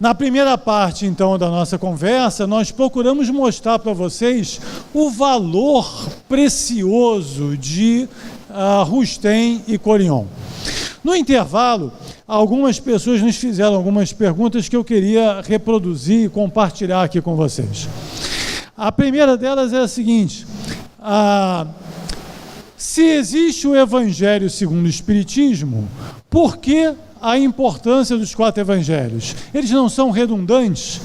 Na primeira parte, então, da nossa conversa, nós procuramos mostrar para vocês o valor precioso de Rustem e Corion. No intervalo, algumas pessoas nos fizeram algumas perguntas que eu queria reproduzir e compartilhar aqui com vocês. A primeira delas é a seguinte: se existe o Evangelho segundo o Espiritismo, por que a importância dos 4 evangelhos? Eles não são redundantes?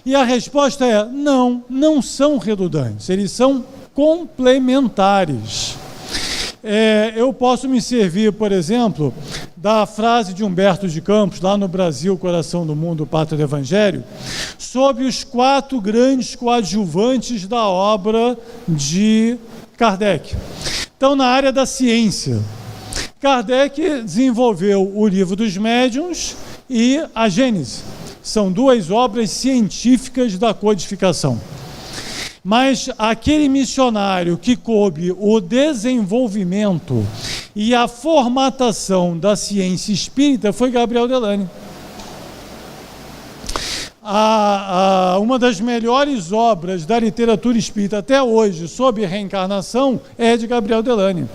E a resposta é: não são redundantes, eles são complementares. Eu posso me servir, por exemplo, da frase de Humberto de Campos, lá no Brasil, Coração do Mundo, Pátria do Evangelho, sobre os 4 grandes coadjuvantes da obra de Kardec. Então, na área da ciência, Kardec desenvolveu o Livro dos Médiuns e a Gênese. São 2 obras científicas da codificação. Mas aquele missionário que coube o desenvolvimento e a formatação da ciência espírita foi Gabriel Delany. Uma das melhores obras da literatura espírita até hoje sobre reencarnação é de Gabriel Delany.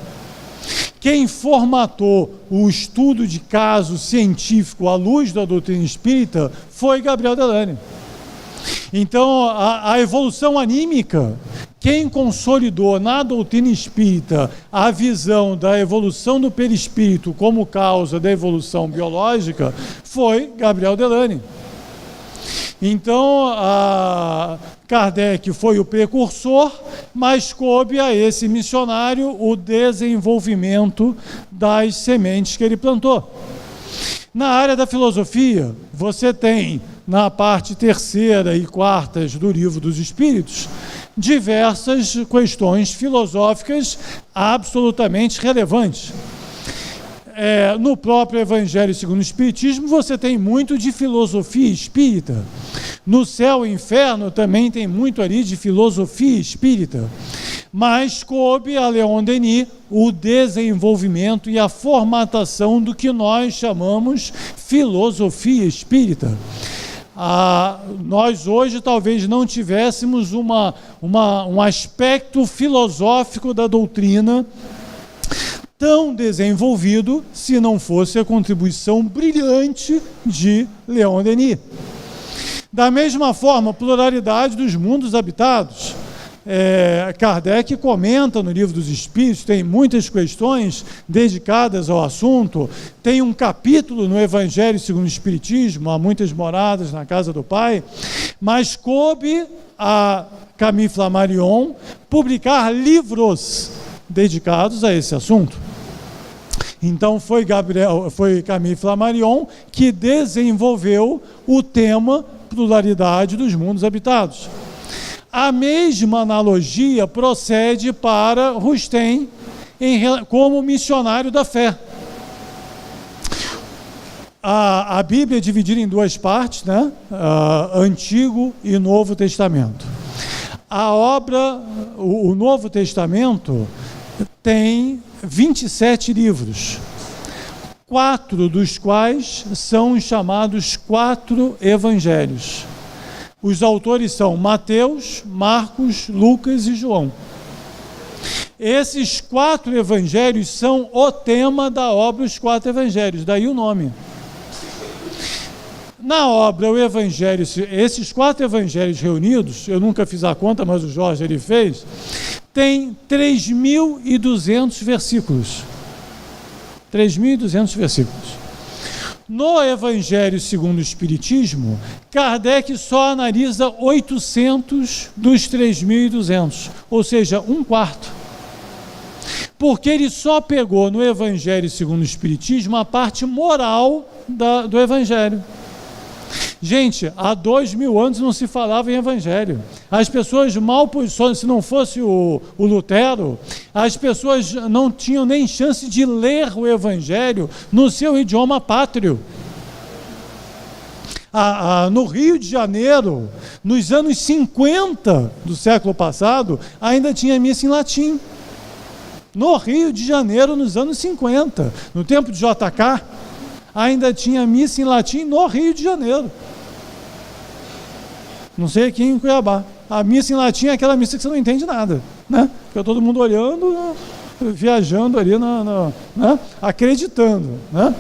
Quem formatou o estudo de caso científico à luz da doutrina espírita foi Gabriel Delany. Então, a evolução anímica, quem consolidou na doutrina espírita a visão da evolução do perispírito como causa da evolução biológica foi Gabriel Delany. Então, Kardec foi o precursor, mas coube a esse missionário o desenvolvimento das sementes que ele plantou. Na área da filosofia, você tem, na parte 3ª e 4ª do Livro dos Espíritos, diversas questões filosóficas absolutamente relevantes. No próprio Evangelho segundo o Espiritismo, você tem muito de filosofia espírita. No Céu e Inferno também tem muito ali de filosofia espírita. Mas coube a Leon Denis o desenvolvimento e a formatação do que nós chamamos filosofia espírita. Nós hoje talvez não tivéssemos um aspecto filosófico da doutrina tão desenvolvido se não fosse a contribuição brilhante de Leon Denis. Da mesma forma, a pluralidade dos mundos habitados. Kardec comenta no Livro dos Espíritos, tem muitas questões dedicadas ao assunto, tem um capítulo no Evangelho segundo o Espiritismo, há muitas moradas na casa do Pai, mas coube a Camille Flammarion publicar livros dedicados a esse assunto. Então foi Camille Flammarion que desenvolveu o tema pluralidade dos mundos habitados. A mesma analogia procede para Rustem como missionário da fé. A Bíblia é dividida em 2 partes, né? Antigo e Novo Testamento. O Novo Testamento tem 27 livros, 4 dos quais são os chamados 4 evangelhos. Os autores são Mateus, Marcos, Lucas e João. Esses 4 evangelhos são o tema da obra Os 4 Evangelhos, daí o nome. Na obra O Evangelho, esses 4 evangelhos reunidos, eu nunca fiz a conta, mas o Jorge ele fez, tem 3.200 versículos. 3.200 versículos. No Evangelho segundo o Espiritismo, Kardec só analisa 800 dos 3.200, ou seja, 1/4. Porque ele só pegou no Evangelho segundo o Espiritismo a parte moral do Evangelho. Gente, há 2.000 anos não se falava em Evangelho. As pessoas mal posicionadas, se não fosse o Lutero, as pessoas não tinham nem chance de ler o Evangelho no seu idioma pátrio. No Rio de Janeiro, nos anos 50 do século passado, ainda tinha missa em latim. No Rio de Janeiro, nos anos 50, no tempo de JK, ainda tinha missa em latim no Rio de Janeiro. Não sei aqui em Cuiabá. A missa em latim é aquela missa que você não entende nada, né? Fica todo mundo olhando, viajando ali, né? Acreditando, né?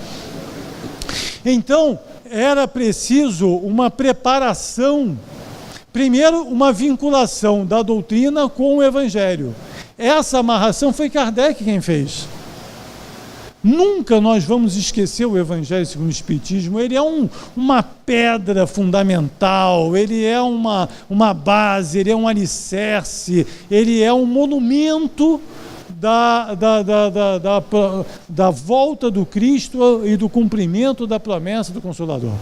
Então, era preciso uma preparação, primeiro, uma vinculação da doutrina com o Evangelho. Essa amarração foi Kardec quem fez. Nunca nós vamos esquecer o Evangelho segundo o Espiritismo. Ele é uma pedra fundamental, ele é uma base, ele é um alicerce, ele é um monumento da volta do Cristo e do cumprimento da promessa do Consolador.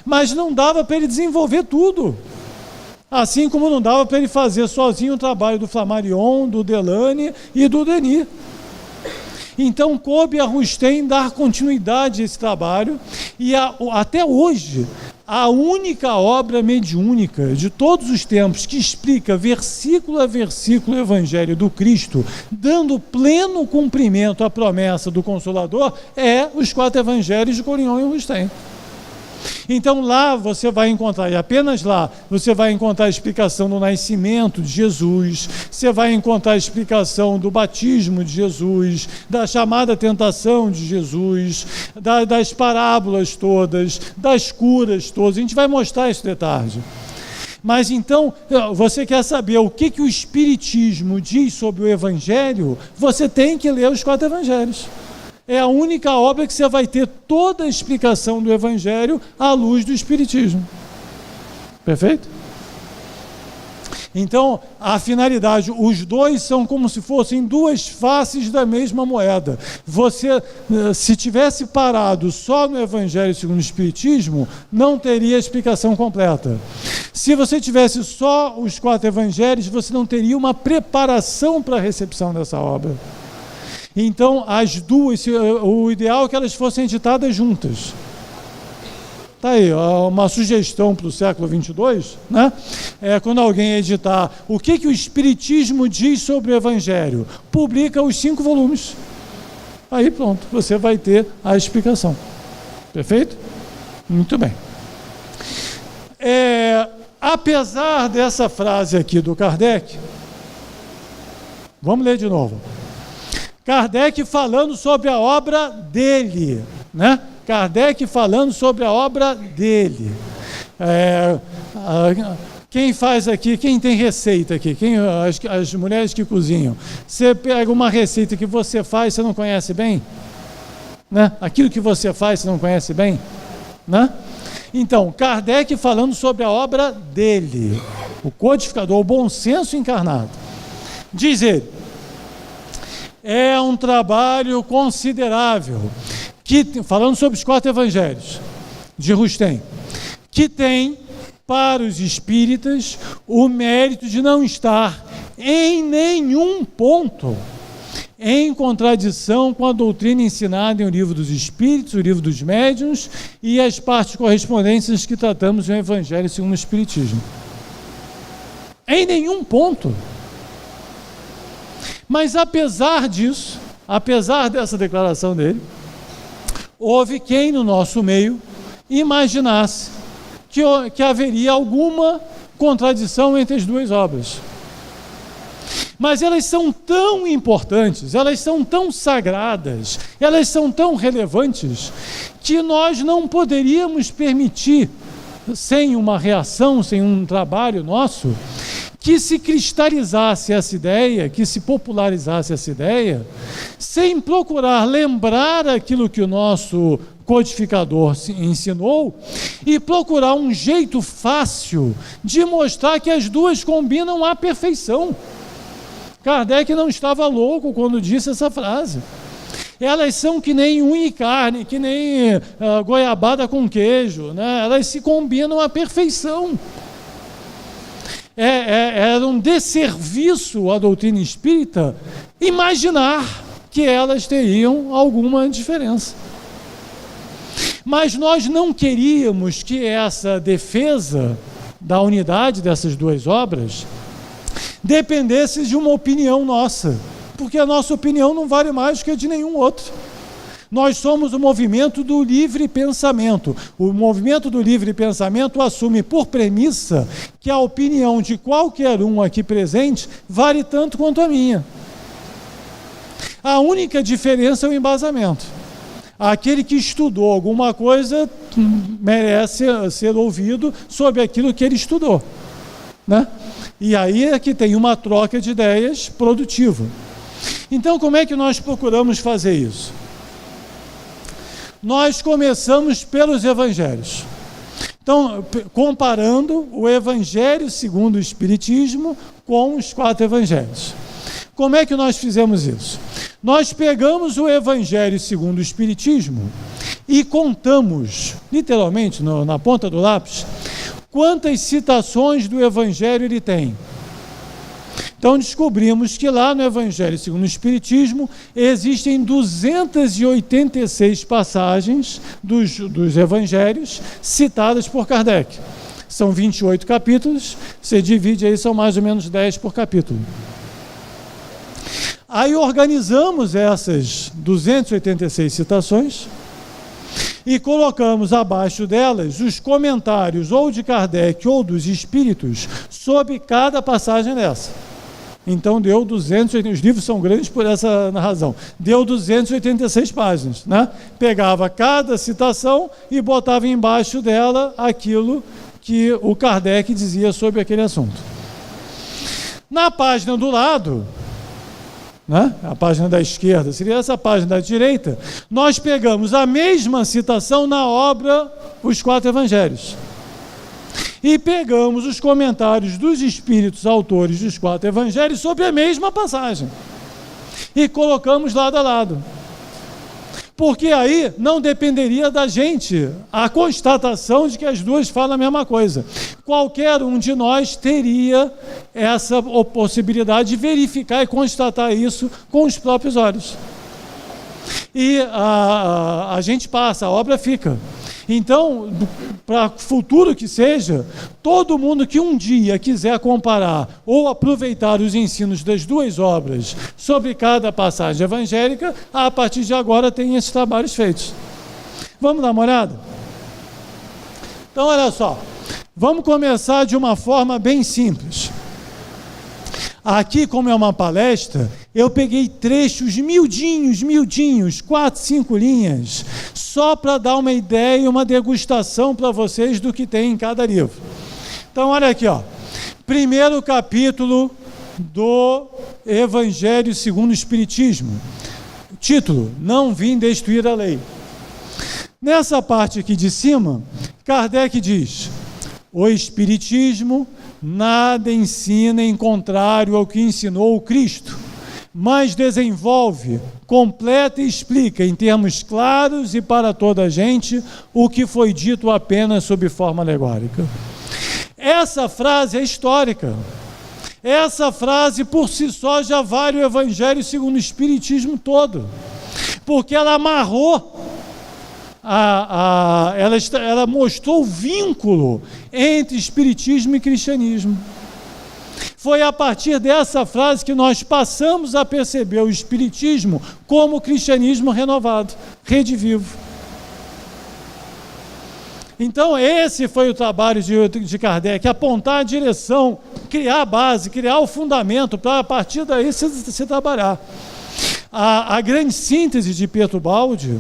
Mas não dava para ele desenvolver tudo. Assim como não dava para ele fazer sozinho o trabalho do Flammarion, do Delane e do Denis. Então, coube a Rustem dar continuidade a esse trabalho e até hoje, a única obra mediúnica de todos os tempos que explica versículo a versículo o Evangelho do Cristo, dando pleno cumprimento à promessa do Consolador, é os 4 Evangelhos de Corignon e Rustem. Então lá você vai encontrar, e apenas lá, você vai encontrar a explicação do nascimento de Jesus, você vai encontrar a explicação do batismo de Jesus, da chamada tentação de Jesus, das parábolas todas, das curas todas. A gente vai mostrar isso de tarde. Mas então, você quer saber o que o Espiritismo diz sobre o Evangelho? Você tem que ler os 4 Evangelhos. É a única obra que você vai ter toda a explicação do Evangelho à luz do Espiritismo. Perfeito? Então, a finalidade, os dois são como se fossem 2 faces da mesma moeda. Você, se tivesse parado só no Evangelho segundo o Espiritismo, não teria a explicação completa. Se você tivesse só os 4 Evangelhos, você não teria uma preparação para a recepção dessa obra. Então, as duas, o ideal é que elas fossem editadas juntas. Está aí, uma sugestão para o século 22, né? Quando alguém editar o que o Espiritismo diz sobre o Evangelho, publica os 5 volumes. Aí pronto, você vai ter a explicação. Perfeito? Muito bem. Apesar dessa frase aqui do Kardec, vamos ler de novo. Kardec falando sobre a obra dele, né? Kardec falando sobre a obra dele. Quem faz aqui, quem tem receita aqui, as mulheres que cozinham, você pega uma receita que você faz, você não conhece bem? Né? Aquilo que você faz, você não conhece bem? Né? Então, Kardec falando sobre a obra dele, o codificador, o bom senso encarnado. Diz ele, é um trabalho considerável, falando sobre os 4 Evangelhos de Rustem, que tem para os espíritas o mérito de não estar em nenhum ponto em contradição com a doutrina ensinada em O Livro dos Espíritos, O Livro dos Médiuns e as partes correspondentes que tratamos no Evangelho segundo o Espiritismo. Em nenhum ponto. Mas apesar disso, apesar dessa declaração dele, houve quem no nosso meio imaginasse que haveria alguma contradição entre as 2 obras. Mas elas são tão importantes, elas são tão sagradas, elas são tão relevantes, que nós não poderíamos permitir, sem uma reação, sem um trabalho nosso, que se cristalizasse essa ideia, que se popularizasse essa ideia, sem procurar lembrar aquilo que o nosso codificador ensinou e procurar um jeito fácil de mostrar que as 2 combinam à perfeição. Kardec não estava louco quando disse essa frase. Elas são que nem unha e carne, que nem goiabada com queijo, né? Elas se combinam à perfeição. Era um desserviço à doutrina espírita imaginar que elas teriam alguma diferença. Mas nós não queríamos que essa defesa da unidade dessas 2 obras dependesse de uma opinião nossa, porque a nossa opinião não vale mais do que a de nenhum outro. Nós somos o movimento do livre pensamento. O movimento do livre pensamento assume por premissa que a opinião de qualquer um aqui presente vale tanto quanto a minha. A única diferença é o embasamento. Aquele que estudou alguma coisa merece ser ouvido sobre aquilo que ele estudou, né? E aí é que tem uma troca de ideias produtiva. Então, como é que nós procuramos fazer isso? Nós começamos pelos evangelhos. Então, comparando o Evangelho segundo o Espiritismo com os 4 evangelhos. Como é que nós fizemos isso? Nós pegamos o Evangelho segundo o Espiritismo e contamos, literalmente, na ponta do lápis, quantas citações do Evangelho ele tem. Então descobrimos que lá no Evangelho segundo o Espiritismo existem 286 passagens dos Evangelhos citadas por Kardec. São 28 capítulos, você divide aí, são mais ou menos 10 por capítulo. Aí organizamos essas 286 citações e colocamos abaixo delas os comentários ou de Kardec ou dos espíritos sobre cada passagem dessa. Então deu 280, os livros são grandes por essa razão, deu 286 páginas, né? Pegava cada citação e botava embaixo dela aquilo que o Kardec dizia sobre aquele assunto. Na página do lado, né? A página da esquerda, seria essa página da direita, nós pegamos a mesma citação na obra Os 4 Evangelhos. E pegamos os comentários dos espíritos autores dos 4 evangelhos sobre a mesma passagem. E colocamos lado a lado. Porque aí não dependeria da gente a constatação de que as duas falam a mesma coisa. Qualquer um de nós teria essa possibilidade de verificar e constatar isso com os próprios olhos. E a gente passa, a obra fica. Então, para o futuro que seja, todo mundo que um dia quiser comparar ou aproveitar os ensinos das duas obras sobre cada passagem evangélica, a partir de agora tem esses trabalhos feitos. Vamos dar uma olhada? Então, olha só, vamos começar de uma forma bem simples. Aqui, como é uma palestra, eu peguei trechos miudinhos, 4, 5 linhas, só para dar uma ideia e uma degustação para vocês do que tem em cada livro. Então, olha aqui, ó. Primeiro capítulo do Evangelho segundo o Espiritismo. Título: Não vim destruir a lei. Nessa parte aqui de cima, Kardec diz: o Espiritismo nada ensina em contrário ao que ensinou o Cristo, mas desenvolve, completa e explica em termos claros e para toda a gente o que foi dito apenas sob forma alegórica. Essa frase é histórica. Essa frase por si só já vale o Evangelho segundo o Espiritismo todo, porque ela amarrou, ela mostrou o vínculo entre Espiritismo e Cristianismo. Foi a partir dessa frase que nós passamos a perceber o Espiritismo como o cristianismo renovado, redivivo. Então esse foi o trabalho de Kardec, apontar a direção, criar a base, criar o fundamento para a partir daí se trabalhar. A grande síntese de Pietro Baldi,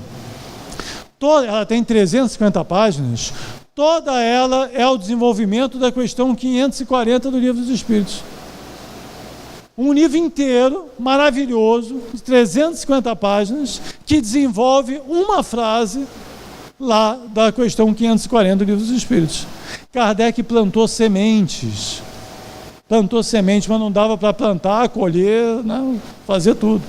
ela tem 350 páginas, toda ela é o desenvolvimento da questão 540 do Livro dos Espíritos. Um livro inteiro, maravilhoso, de 350 páginas, que desenvolve uma frase lá da questão 540 do Livro dos Espíritos. Kardec plantou sementes, mas não dava para plantar, colher, não, fazer tudo.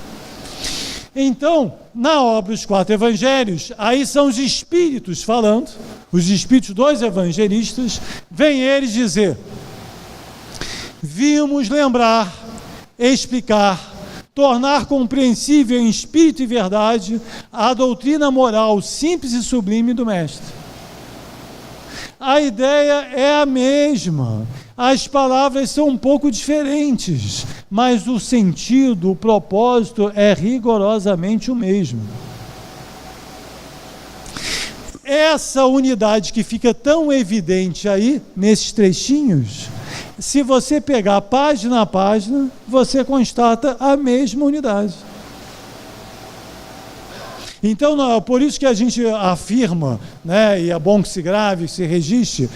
Então, na obra Os 4 Evangelhos, aí são os espíritos falando, os espíritos dos evangelistas, vêm eles dizer: vimos lembrar, explicar, tornar compreensível em espírito e verdade a doutrina moral simples e sublime do Mestre. A ideia é a mesma, as palavras são um pouco diferentes, mas o sentido, o propósito é rigorosamente o mesmo. essa unidade que fica tão evidente aí, nesses trechinhos, se você pegar página a página, você constata a mesma unidade. Então, por isso que a gente afirma, né, e é bom que se grave, que se registre,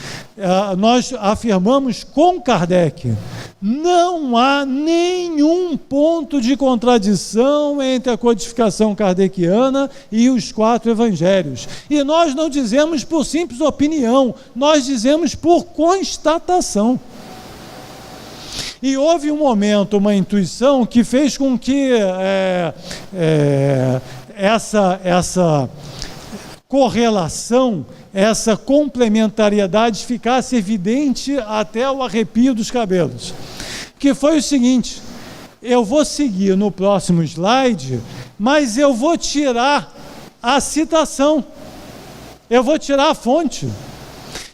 nós afirmamos com Kardec, não há nenhum ponto de contradição entre a codificação kardeciana e os 4 evangelhos. E nós não dizemos por simples opinião, nós dizemos por constatação. E houve um momento, uma intuição que fez com que essa correlação, essa complementariedade ficasse evidente até o arrepio dos cabelos. Que foi o seguinte: eu vou seguir no próximo slide, mas eu vou tirar a citação, eu vou tirar a fonte.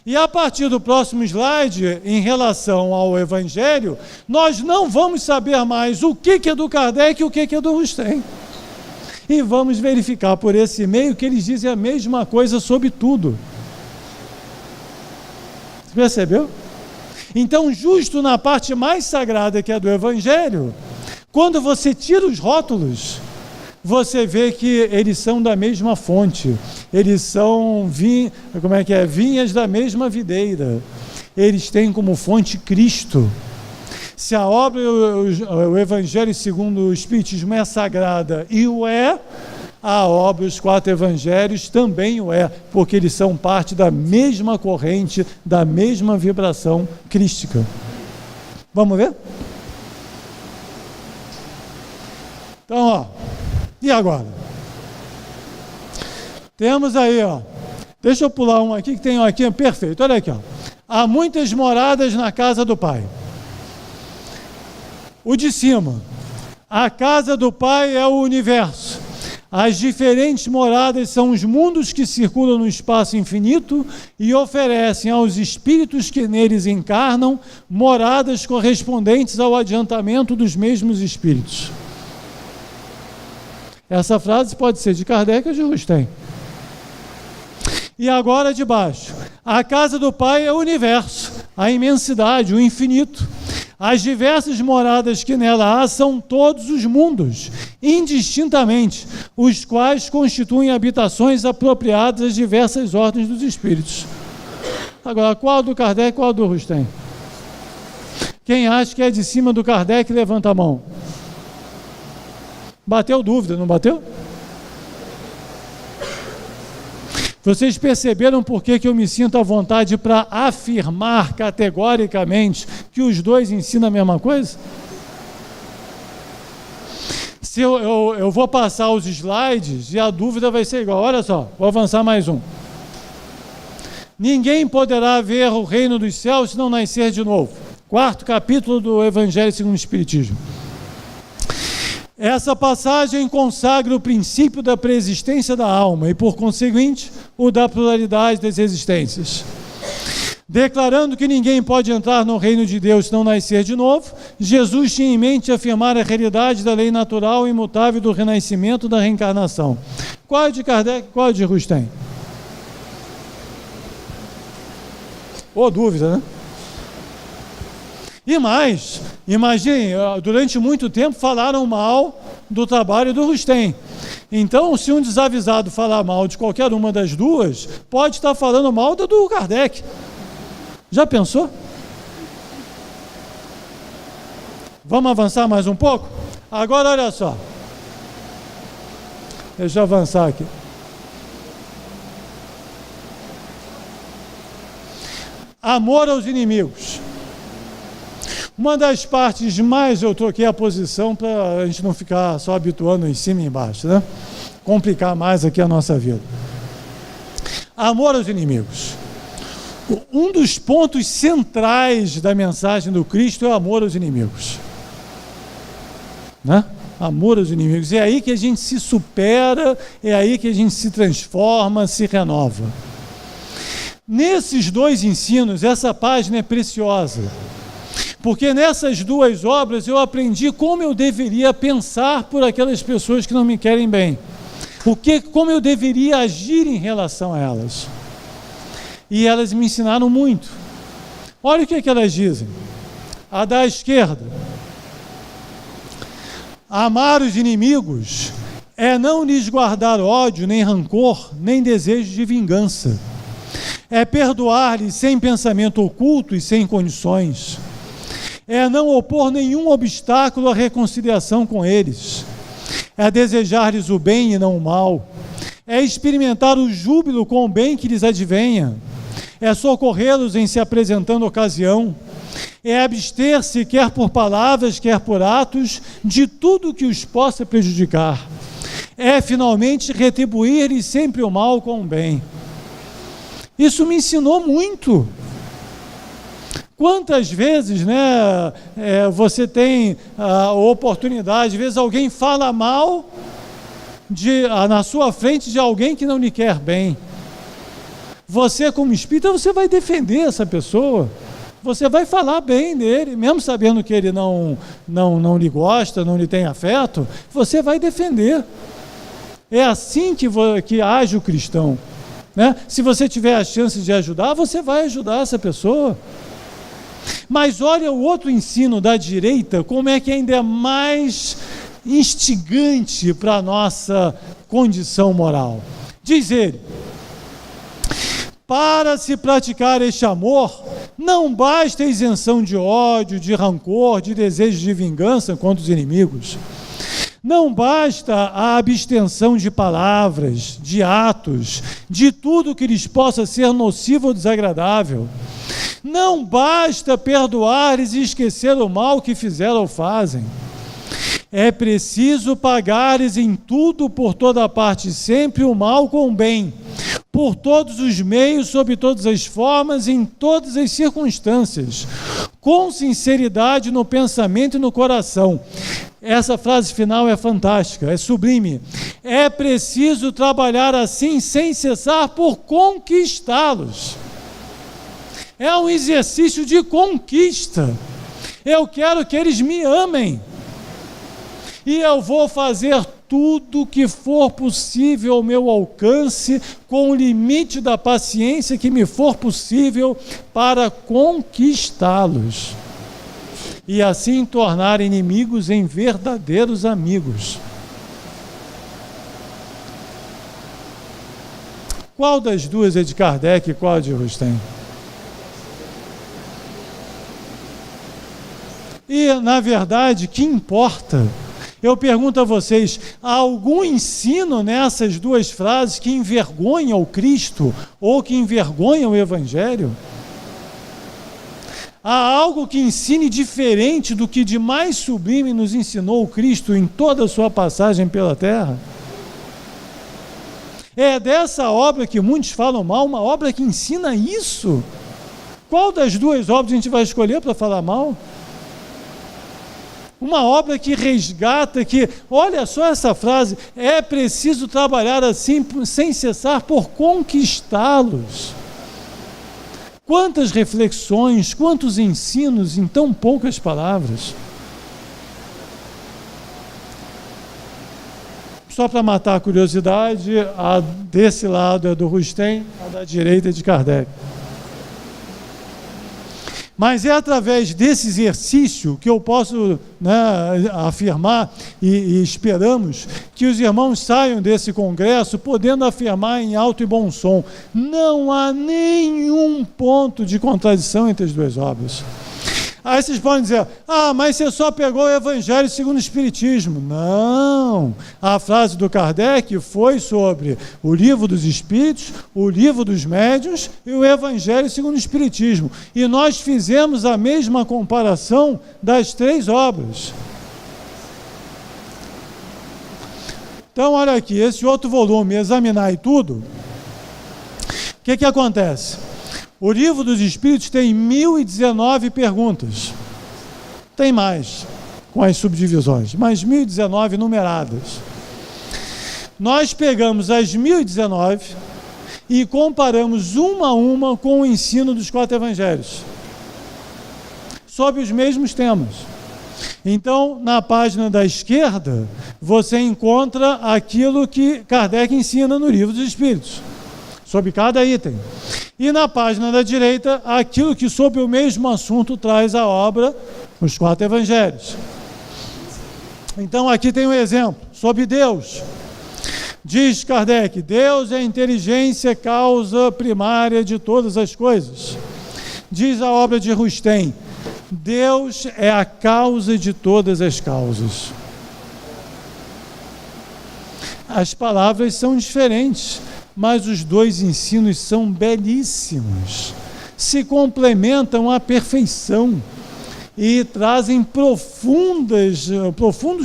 E a partir do próximo slide, em relação ao Evangelho, nós não vamos saber mais o que é do Kardec e o que é do Rustem. E vamos verificar por esse meio que eles dizem a mesma coisa sobre tudo. Você percebeu? Então, justo na parte mais sagrada, que é do Evangelho, quando você tira os rótulos, você vê que eles são da mesma fonte, eles são vinhas da mesma videira, eles têm como fonte Cristo. Se a obra, o Evangelho segundo o Espiritismo é sagrada e o é, a obra, os 4 Evangelhos também o é, porque eles são parte da mesma corrente, da mesma vibração crística. Vamos ver? Então, e agora? Temos aí, deixa eu pular um aqui, que tem um aqui, perfeito, olha aqui, há muitas moradas na casa do Pai. O de cima, a casa do Pai é o universo. As diferentes moradas são os mundos que circulam no espaço infinito e oferecem aos espíritos que neles encarnam moradas correspondentes ao adiantamento dos mesmos espíritos. Essa frase pode ser de Kardec ou de Rustem. E agora de baixo, a casa do Pai é o universo, a imensidade, o infinito. As diversas moradas que nela há são todos os mundos, indistintamente, os quais constituem habitações apropriadas às diversas ordens dos espíritos. Agora, qual do Kardec, qual do Rustem? Quem acha que é de cima do Kardec, levanta a mão. Bateu dúvida, não bateu? Vocês perceberam por que eu me sinto à vontade para afirmar categoricamente que os dois ensinam a mesma coisa? Se eu vou passar os slides e a dúvida vai ser igual. Olha só, vou avançar mais um. Ninguém poderá ver o reino dos céus se não nascer de novo. 4º capítulo do Evangelho segundo o Espiritismo. Essa passagem consagra o princípio da preexistência da alma e, por conseguinte, o da pluralidade das existências. Declarando que ninguém pode entrar no reino de Deus se não nascer de novo, Jesus tinha em mente afirmar a realidade da lei natural e imutável do renascimento e da reencarnação. Qual é de Kardec, qual é de Rustem? Dúvida, né? E mais, imagine, durante muito tempo falaram mal do trabalho do Rustem. Então, se um desavisado falar mal de qualquer uma das duas, pode estar falando mal do Kardec. Já pensou? Vamos avançar mais um pouco? Agora, olha só. Deixa eu avançar aqui. Amor aos inimigos. Uma das partes mais, eu troquei a posição para a gente não ficar só habituando em cima e embaixo, né? Complicar mais aqui a nossa vida. Amor aos inimigos. Um dos pontos centrais da mensagem do Cristo é o amor aos inimigos. Né? Amor aos inimigos. É aí que a gente se supera, é aí que a gente se transforma, se renova. Nesses dois ensinos, essa página é preciosa. Porque nessas duas obras eu aprendi como eu deveria pensar por aquelas pessoas que não me querem bem. Como eu deveria agir em relação a elas. e elas me ensinaram muito. Olha o que elas dizem. A da esquerda: amar os inimigos é não lhes guardar ódio, nem rancor, nem desejo de vingança. É perdoar-lhes sem pensamento oculto e sem condições. É não opor nenhum obstáculo à reconciliação com eles. É desejar-lhes o bem e não o mal. É experimentar o júbilo com o bem que lhes advenha. É socorrê-los em se apresentando ocasião. É abster-se, quer por palavras, quer por atos, de tudo que os possa prejudicar. É, finalmente, retribuir-lhes sempre o mal com o bem. Isso me ensinou muito. Quantas vezes, você tem a oportunidade, às vezes alguém fala mal na sua frente de alguém que não lhe quer bem. Você, como espírita, você vai defender essa pessoa. Você vai falar bem dele, mesmo sabendo que ele não lhe gosta, não lhe tem afeto, você vai defender. É assim que age o cristão. Se você tiver a chance de ajudar, você vai ajudar essa pessoa. Mas olha o outro ensino da direita, como é que ainda é mais instigante para a nossa condição moral. Diz ele: para se praticar este amor, não basta a isenção de ódio, de rancor, de desejo de vingança contra os inimigos. Não basta a abstenção de palavras, de atos, de tudo que lhes possa ser nocivo ou desagradável. Não basta perdoar-lhes e esquecer o mal que fizeram ou fazem. É preciso pagar-lhes em tudo, por toda parte, sempre o mal com o bem, por todos os meios, sob todas as formas, em todas as circunstâncias, com sinceridade no pensamento e no coração. Essa frase final é fantástica, é sublime. É preciso trabalhar assim sem cessar por conquistá-los. É um exercício de conquista. Eu quero que eles me amem. E eu vou fazer tudo que for possível ao meu alcance, com o limite da paciência que me for possível, para conquistá-los. E assim tornar inimigos em verdadeiros amigos. Qual das duas é de Kardec e qual é de Rustem? E, na verdade, que importa? Eu pergunto a vocês, há algum ensino nessas duas frases que envergonha o Cristo ou que envergonha o Evangelho? Há algo que ensine diferente do que de mais sublime nos ensinou o Cristo em toda a sua passagem pela terra? É dessa obra que muitos falam mal, uma obra que ensina isso. Qual das duas obras a gente vai escolher para falar mal? Uma obra que resgata, olha só essa frase, é preciso trabalhar assim sem cessar por conquistá-los. Quantas reflexões, quantos ensinos em tão poucas palavras. Só para matar a curiosidade, a desse lado é do Rustem, a da direita é de Kardec. Mas é através desse exercício que eu posso afirmar e esperamos que os irmãos saiam desse congresso podendo afirmar em alto e bom som: não há nenhum ponto de contradição entre as duas obras. Aí vocês podem dizer: mas você só pegou o Evangelho segundo o Espiritismo. Não! A frase do Kardec foi sobre o Livro dos Espíritos, o Livro dos Médiuns e o Evangelho segundo o Espiritismo. E nós fizemos a mesma comparação das três obras. Então, olha aqui, esse outro volume, Examinar e Tudo, o que acontece? O Livro dos Espíritos tem 1019 perguntas. Tem mais, com as subdivisões, mas 1019 numeradas. Nós pegamos as 1019 e comparamos uma a uma com o ensino dos 4 evangelhos, sobre os mesmos temas. Então, na página da esquerda, você encontra aquilo que Kardec ensina no Livro dos Espíritos, sobre cada item. E na página da direita, aquilo que sobre o mesmo assunto traz a obra, os 4 evangelhos. Então aqui tem um exemplo sobre Deus. Diz Kardec: Deus é a inteligência, causa primária de todas as coisas. Diz a obra de Rustem: Deus é a causa de todas as causas. As palavras são diferentes, mas os dois ensinos são belíssimos. Se complementam à perfeição e trazem profundos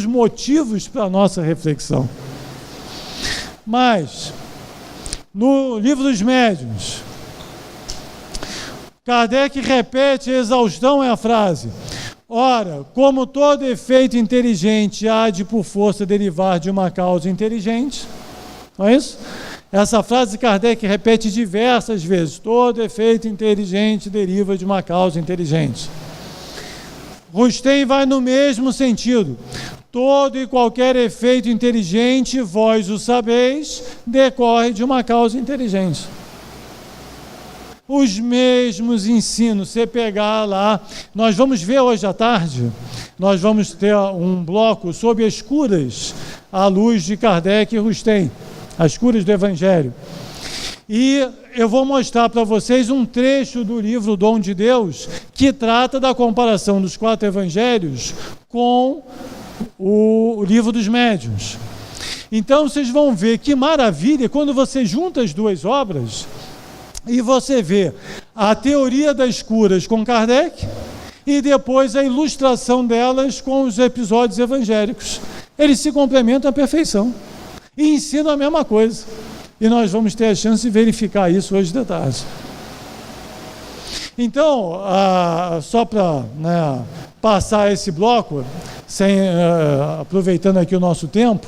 motivos para a nossa reflexão. Mas, no Livro dos Médiuns, Kardec repete a exaustão é a frase: ora, como todo efeito inteligente há de por força derivar de uma causa inteligente, não é isso? Essa frase Kardec repete diversas vezes: todo efeito inteligente deriva de uma causa inteligente. Rustem vai no mesmo sentido: todo e qualquer efeito inteligente, vós o sabeis, decorre de uma causa inteligente. Os mesmos ensinos, você pegar lá, nós vamos ver hoje à tarde, nós vamos ter um bloco sobre as curas à luz de Kardec e Rustem, as curas do Evangelho. E eu vou mostrar para vocês um trecho do livro Dom de Deus, que trata da comparação dos 4 evangelhos com o livro dos médiuns. Então vocês vão ver que maravilha quando você junta as duas obras e você vê a teoria das curas com Kardec e depois a ilustração delas com os episódios evangélicos. Eles se complementam à perfeição e ensinam a mesma coisa. E nós vamos ter a chance de verificar isso hoje de tarde. Então, só para passar esse bloco, aproveitando aqui o nosso tempo,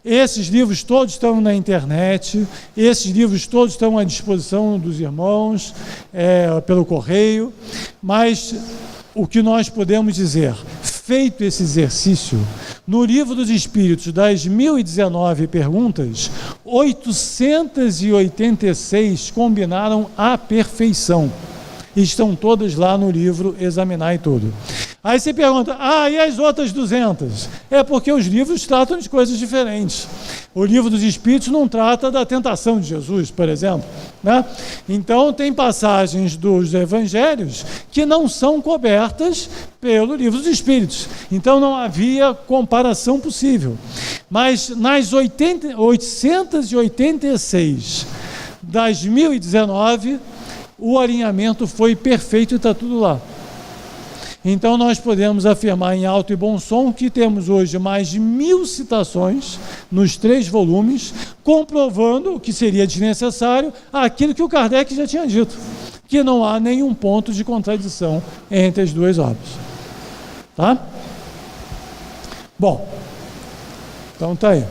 esses livros todos estão na internet, esses livros todos estão à disposição dos irmãos, pelo correio, mas o que nós podemos dizer, feito esse exercício, no Livro dos Espíritos, das 1019 perguntas, 886 combinaram à perfeição. Estão todas lá no livro Examinai Tudo. Aí você pergunta, e as outras 200? É porque os livros tratam de coisas diferentes. O Livro dos Espíritos não trata da tentação de Jesus, por exemplo, né? Então, tem passagens dos evangelhos que não são cobertas pelo Livro dos Espíritos. Então, não havia comparação possível. Mas, nas 886 das 1019, o alinhamento foi perfeito e está tudo lá. Então, nós podemos afirmar em alto e bom som que temos hoje mais de 1000 citações nos 3 volumes, comprovando o que seria desnecessário aquilo que o Kardec já tinha dito, que não há nenhum ponto de contradição entre as duas obras. Tá? Bom, então tá aí.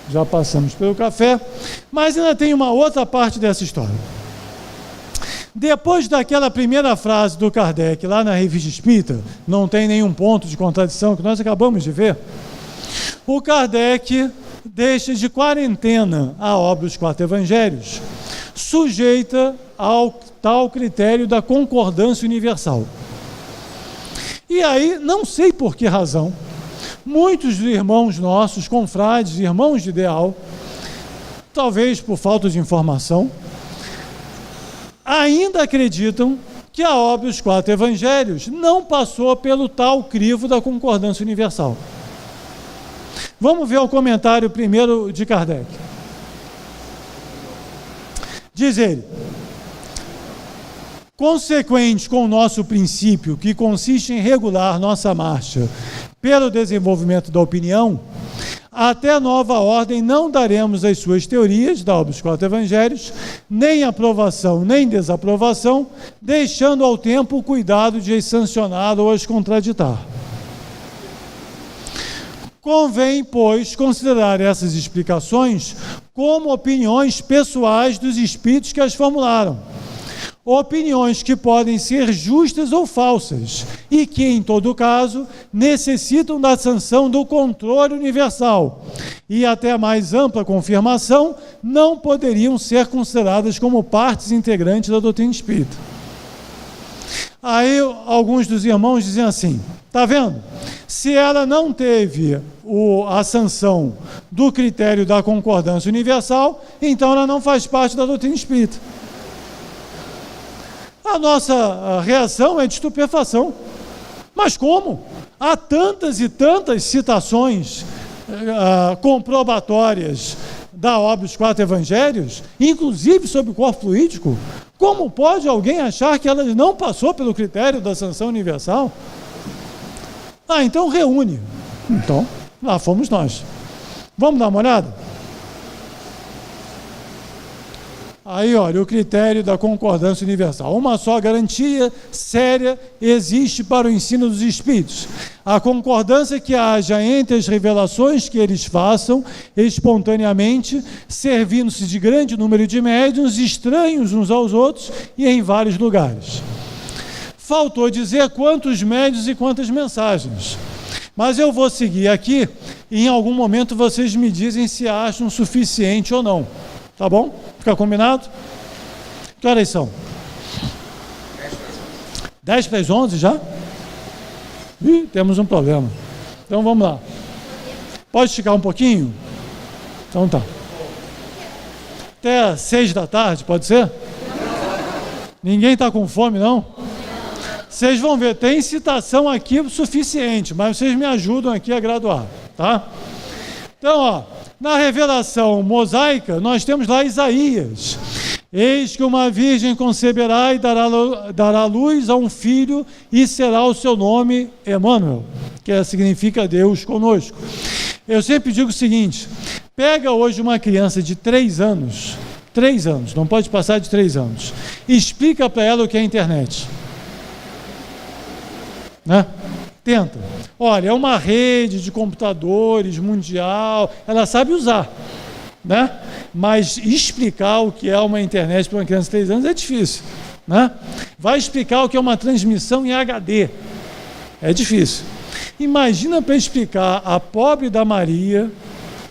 Já passamos pelo café, mas ainda tem uma outra parte dessa história. Depois daquela primeira frase do Kardec, lá na Revista Espírita, não tem nenhum ponto de contradição que nós acabamos de ver, o Kardec deixa de quarentena a obra dos 4 evangelhos, sujeita ao tal critério da concordância universal. E aí, não sei por que razão, muitos irmãos nossos, confrades, irmãos de ideal, talvez por falta de informação, ainda acreditam que a obra dos 4 evangelhos não passou pelo tal crivo da concordância universal. Vamos ver o comentário primeiro de Kardec. Diz ele: consequente com o nosso princípio, que consiste em regular nossa marcha pelo desenvolvimento da opinião, até nova ordem não daremos as suas teorias da obra dos 4 evangelhos, nem aprovação nem desaprovação, deixando ao tempo o cuidado de as sancionar ou as contraditar. Convém, pois, considerar essas explicações como opiniões pessoais dos espíritos que as formularam, opiniões que podem ser justas ou falsas e que, em todo caso, necessitam da sanção do controle universal e até mais ampla confirmação, não poderiam ser consideradas como partes integrantes da doutrina espírita. Aí alguns dos irmãos dizem assim, está vendo? Se ela não teve a sanção do critério da concordância universal, então ela não faz parte da doutrina espírita. A nossa reação é de estupefação. Mas como? Há tantas e tantas citações comprobatórias da obra dos 4 evangelhos, inclusive sobre o corpo fluídico. Como pode alguém achar que ela não passou pelo critério da sanção universal? Então reúne. Então, lá fomos nós. Vamos dar uma olhada? Aí, olha, o critério da concordância universal. Uma só garantia séria existe para o ensino dos espíritos. A concordância que haja entre as revelações que eles façam espontaneamente, servindo-se de grande número de médiuns, estranhos uns aos outros e em vários lugares. Faltou dizer quantos médiuns e quantas mensagens. Mas eu vou seguir aqui e em algum momento vocês me dizem se acham suficiente ou não. Tá bom? Fica combinado? Que horas são? 10 para as 11 já? Ih, temos um problema. Então vamos lá. Pode esticar um pouquinho? Então tá. Até 6 da tarde, pode ser? Ninguém está com fome, não? Vocês vão ver, tem citação aqui suficiente, mas vocês me ajudam aqui a graduar, tá? Então, ó, na revelação mosaica, nós temos lá Isaías. Eis que uma virgem conceberá e dará luz a um filho e será o seu nome Emmanuel, que significa Deus conosco. Eu sempre digo o seguinte, pega hoje uma criança de 3 anos, não pode passar de 3 anos, e explica para ela o que é a internet. Né? Tenta. Olha, é uma rede de computadores mundial, ela sabe usar, né? Mas explicar o que é uma internet para uma criança de 3 anos é difícil, né? Vai explicar o que é uma transmissão em HD, é difícil. Imagina para explicar a pobre da Maria,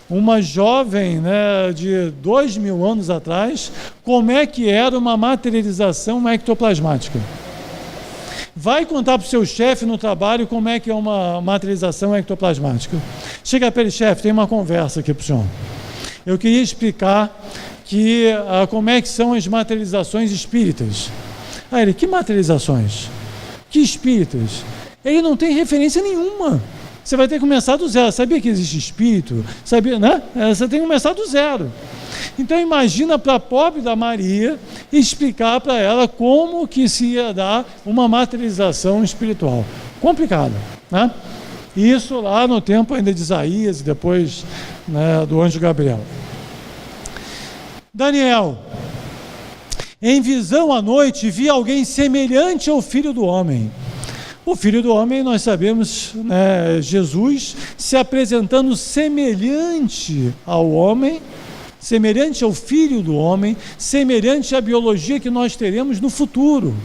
uma jovem, né, de 2000 anos atrás, como é que era uma materialização ectoplasmática. Vai contar para o seu chefe no trabalho como é que é uma materialização ectoplasmática. Chega para ele, chefe, tem uma conversa aqui para o senhor. Eu queria explicar como é que são as materializações espíritas. Ele, que materializações? Que espíritas? Ele não tem referência nenhuma. Você vai ter que começar do zero. Sabia que existe espírito? Sabia, né? Você tem que começar do zero. Então imagina para a pobre da Maria explicar para ela como que se ia dar uma materialização espiritual. Complicado, né? Isso lá no tempo ainda de Isaías e depois, né, do anjo Gabriel. Daniel, em visão à noite vi alguém semelhante ao Filho do Homem. O Filho do Homem, nós sabemos, né, Jesus se apresentando semelhante ao homem, semelhante ao Filho do Homem, semelhante à biologia que nós teremos no futuro.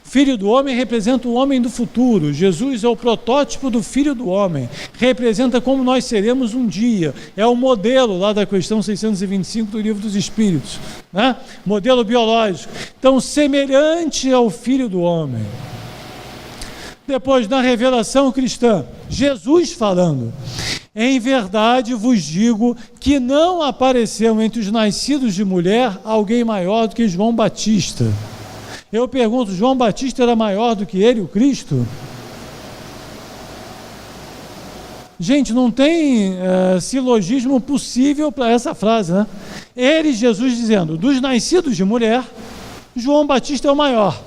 O Filho do Homem representa o homem do futuro. Jesus é o protótipo do Filho do Homem. Representa como nós seremos um dia. É o modelo lá da questão 625 do Livro dos Espíritos, né? Modelo biológico. Então, semelhante ao Filho do Homem. Depois, na revelação cristã, Jesus falando: em verdade vos digo que não apareceu entre os nascidos de mulher alguém maior do que João Batista. Eu pergunto, João Batista era maior do que ele, o Cristo? Gente, não tem silogismo possível para essa frase, né? Ele, Jesus, dizendo, dos nascidos de mulher, João Batista é o maior.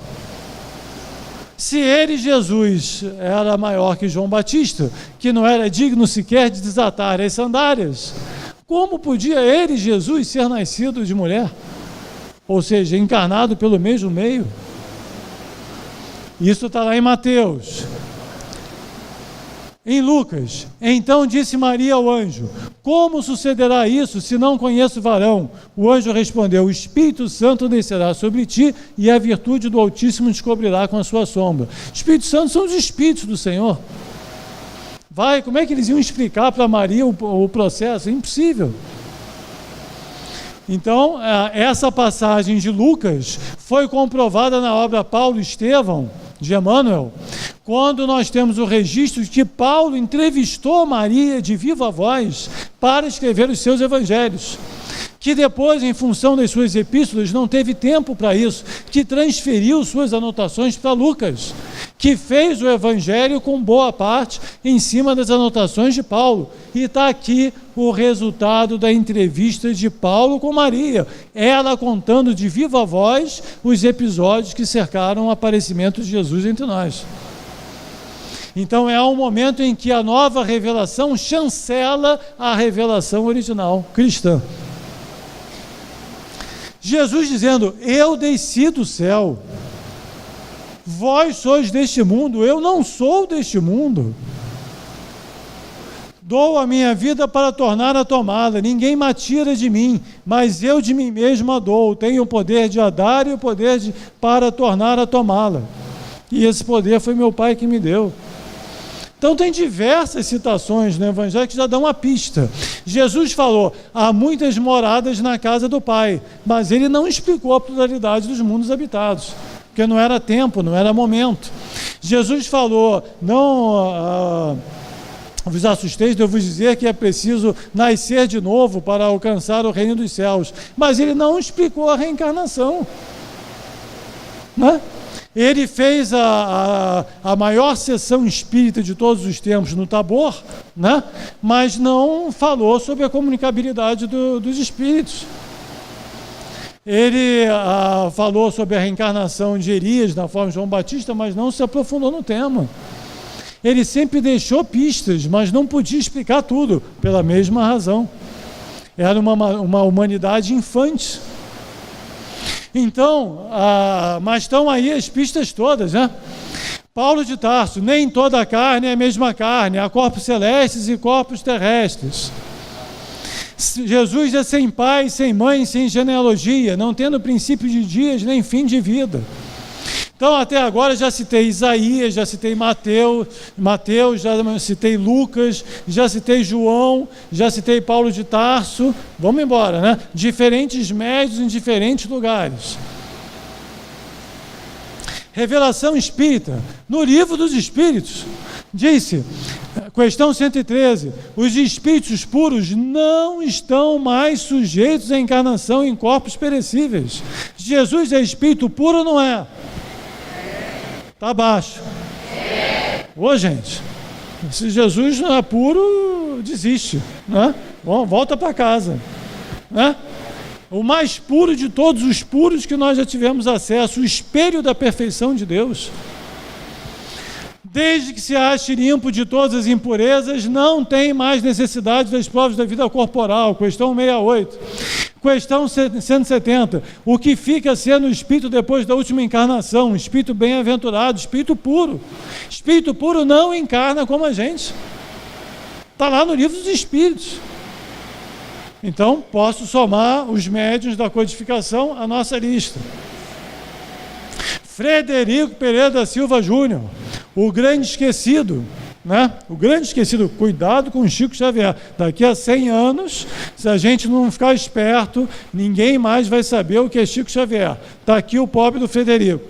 Se ele, Jesus, era maior que João Batista, que não era digno sequer de desatar as sandálias, como podia ele, Jesus, ser nascido de mulher? Ou seja, encarnado pelo mesmo meio? Isso está lá em Mateus. Em Lucas, então disse Maria ao anjo: como sucederá isso se não conheço varão? O anjo respondeu: o Espírito Santo descerá sobre ti e a virtude do Altíssimo te cobrirá com a sua sombra. Espírito Santo são os Espíritos do Senhor. Como é que eles iam explicar para Maria o processo? Impossível. Então, essa passagem de Lucas foi comprovada na obra Paulo e Estevão, de Emmanuel, quando nós temos o registro de que Paulo entrevistou Maria de viva voz para escrever os seus evangelhos, que depois, em função das suas epístolas, não teve tempo para isso, que transferiu suas anotações para Lucas, que fez o evangelho com boa parte em cima das anotações de Paulo. E está aqui o resultado da entrevista de Paulo com Maria, ela contando de viva voz os episódios que cercaram o aparecimento de Jesus entre nós. Então é um momento em que a nova revelação chancela a revelação original cristã. Jesus dizendo: eu desci do céu, vós sois deste mundo, eu não sou deste mundo. Dou a minha vida para tornar a tomá-la, ninguém me tira de mim, mas eu de mim mesmo a dou. Tenho o poder de a dar e o poder para tornar a tomá-la. E esse poder foi meu Pai que me deu. Então tem diversas citações no Evangelho que já dão uma pista. Jesus falou: há muitas moradas na casa do Pai, mas ele não explicou a pluralidade dos mundos habitados, porque não era tempo, não era momento. Jesus falou: não vos assusteis de eu vos dizer que é preciso nascer de novo para alcançar o reino dos céus, mas ele não explicou a reencarnação, né? Ele fez a maior sessão espírita de todos os tempos no Tabor, né? Mas não falou sobre a comunicabilidade dos espíritos. Ele falou sobre a reencarnação de Elias na forma de João Batista, mas não se aprofundou no tema. Ele sempre deixou pistas, mas não podia explicar tudo, pela mesma razão. Era uma humanidade infante. Então, mas estão aí as pistas todas, né? Paulo de Tarso: nem toda a carne é a mesma carne, há corpos celestes e corpos terrestres. Jesus é sem pai, sem mãe, sem genealogia, não tendo princípio de dias nem fim de vida. Então, até agora já citei Isaías, já citei Mateus, já citei Lucas, já citei João, já citei Paulo de Tarso. Vamos embora, né? Diferentes médios em diferentes lugares. Revelação espírita. No Livro dos Espíritos, disse, questão 113, os espíritos puros não estão mais sujeitos à encarnação em corpos perecíveis. Jesus é espírito puro ou não é? Está abaixo. Ô, gente, se Jesus não é puro, desiste, né? Bom, volta para casa, né? O mais puro de todos os puros que nós já tivemos acesso, o espelho da perfeição de Deus. Desde que se ache limpo de todas as impurezas, não tem mais necessidade das provas da vida corporal. Questão 68. Questão 170. O que fica sendo o espírito depois da última encarnação? Espírito bem-aventurado, espírito puro. Espírito puro não encarna como a gente. Está lá no Livro dos Espíritos. Então, posso somar os médiuns da codificação à nossa lista. Frederico Pereira da Silva Júnior, o grande esquecido, né? O grande esquecido. Cuidado com o Chico Xavier. Daqui a 100 anos, se a gente não ficar esperto, ninguém mais vai saber o que é Chico Xavier. Está aqui o pobre do Frederico.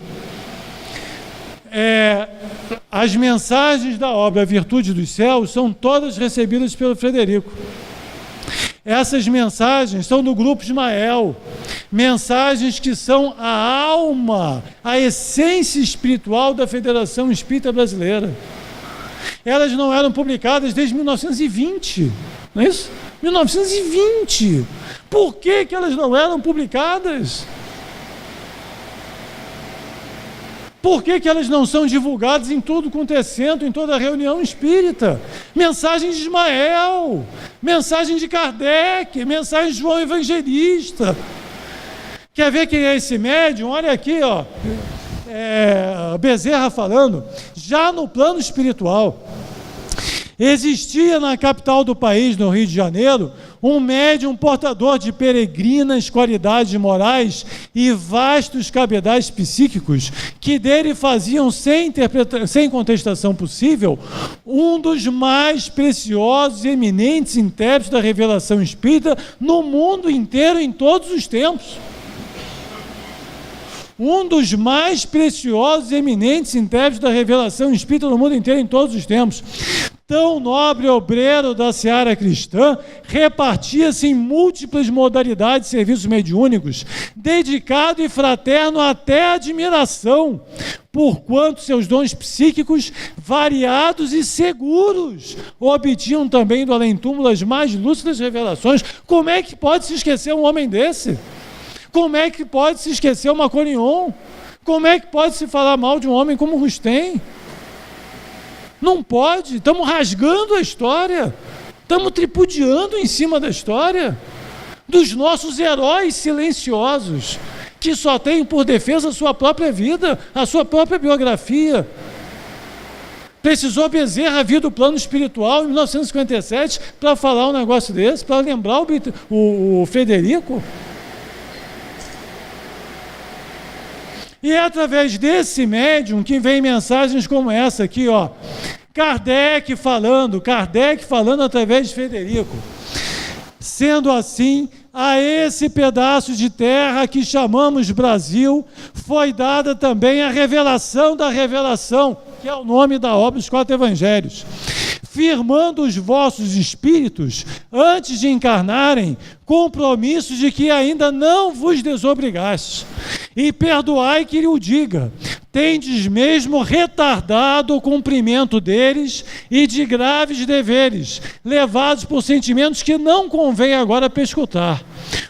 As mensagens da obra A Virtude dos Céus são todas recebidas pelo Frederico. Essas mensagens são do Grupo Ismael, mensagens que são a alma, a essência espiritual da Federação Espírita Brasileira. Elas não eram publicadas desde 1920, não é isso? 1920. Por que elas não eram publicadas? Por que elas não são divulgadas em tudo quanto é centro, em toda reunião espírita? Mensagem de Ismael, mensagem de Kardec, mensagem de João Evangelista. Quer ver quem é esse médium? Olha aqui, ó, Bezerra falando, já no plano espiritual. Existia na capital do país, no Rio de Janeiro, um médium portador de peregrinas qualidades morais e vastos cabedais psíquicos, que dele faziam, sem contestação possível, um dos mais preciosos e eminentes intérpretes da revelação espírita no mundo inteiro, em todos os tempos. Um dos mais preciosos e eminentes intérpretes da revelação espírita no mundo inteiro, em todos os tempos. Tão nobre obreiro da seara cristã, repartia-se em múltiplas modalidades de serviços mediúnicos, dedicado e fraterno até a admiração, porquanto seus dons psíquicos, variados e seguros, obtinham também do além-túmulo as mais lúcidas revelações. Como é que pode se esquecer um homem desse? Como é que pode se esquecer uma Corion? Como é que pode se falar mal de um homem como Rustem? Não pode. Estamos rasgando a história. Estamos tripudiando em cima da história dos nossos heróis silenciosos, que só têm por defesa a sua própria vida, a sua própria biografia. Precisou Bezerra vir do plano espiritual em 1957 para falar um negócio desse, para lembrar o Frederico. E é através desse médium que vem mensagens como essa aqui, ó. Kardec falando através de Frederico. Sendo assim, a esse pedaço de terra que chamamos Brasil, foi dada também a revelação da revelação, que é o nome da obra dos 4 Evangelhos. Firmando os vossos espíritos, antes de encarnarem, compromissos de que ainda não vos desobrigastes. E perdoai que lhe o diga, tendes mesmo retardado o cumprimento deles e de graves deveres, levados por sentimentos que não convém agora pescutar.